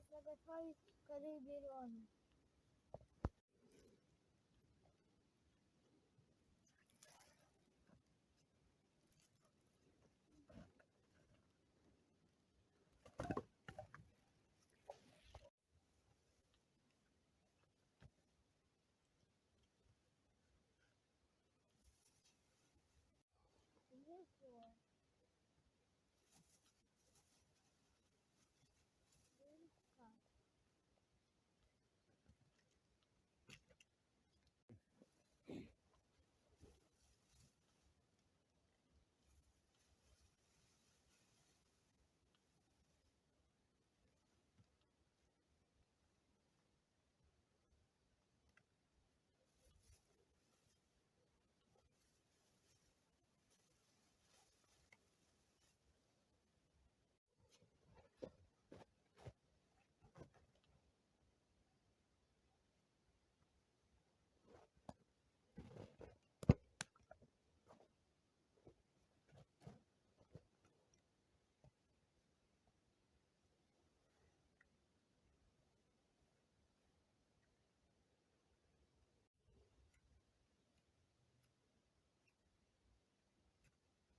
вкусно готовить, когда берем. Весело.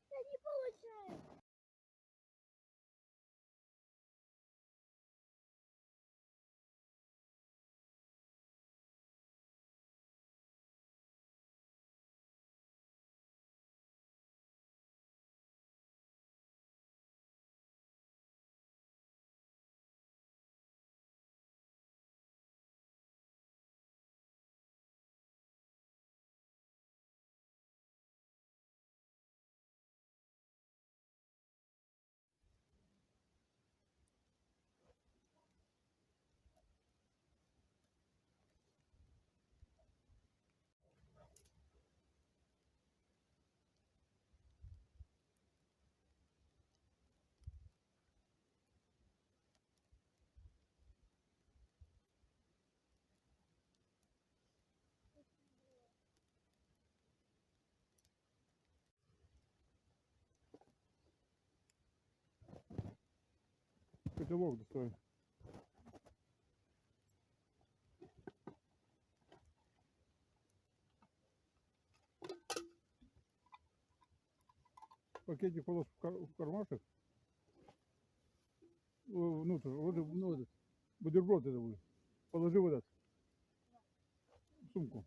Да не получается. Котелок достой. Пакетик положь в кармашек. Внутрь, вот, ну, этот, бутерброд это будет. Положи в этот, в сумку.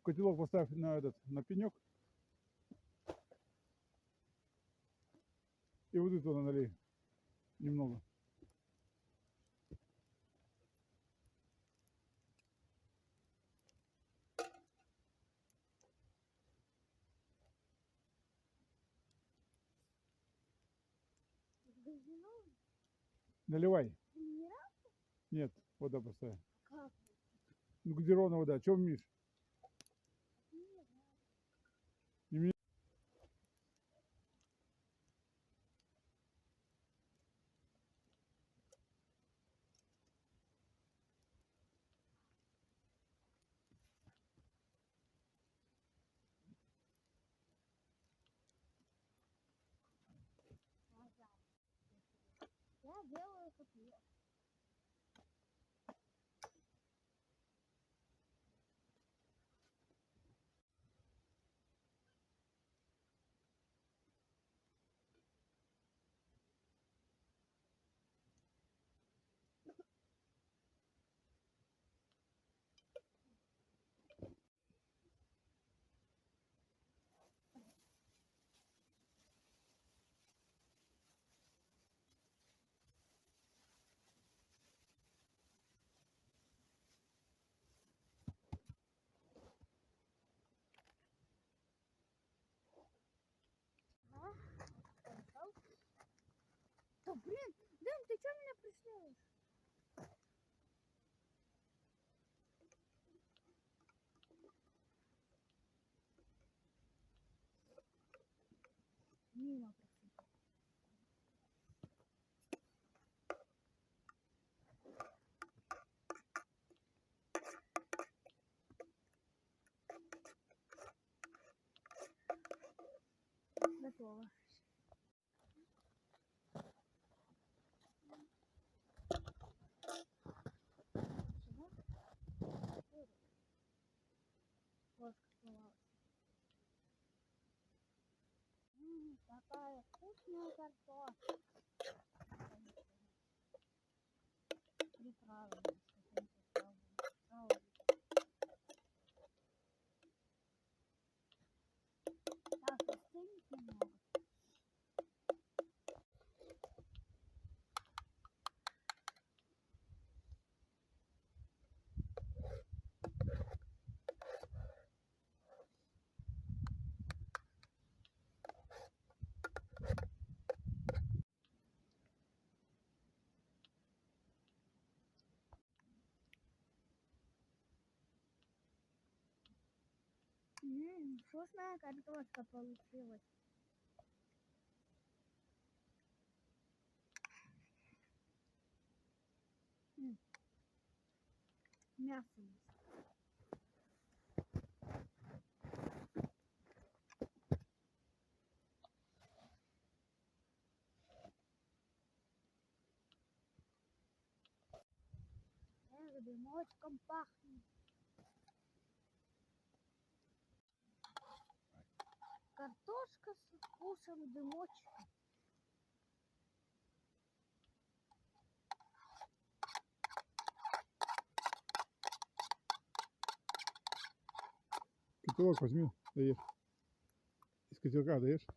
Котелок поставь на этот, на пенек. И воды туда налей. Немного. Наливай. Нет, вода поставь. Как? Ну газированная вода. Чем Миш? Я делаю котлет. Да блин, Дэн, ты что меня преследуешь? Мимо просыпал. Готово. такая вкусная картошка. Приправленная с какими-то травами. Так, остынет немного. Вкусная картошка получилась. Мясо есть. Дымочком пахнет. Картошка с вкусом дымочка. Котелок возьми, даешь. Из котелка даешь.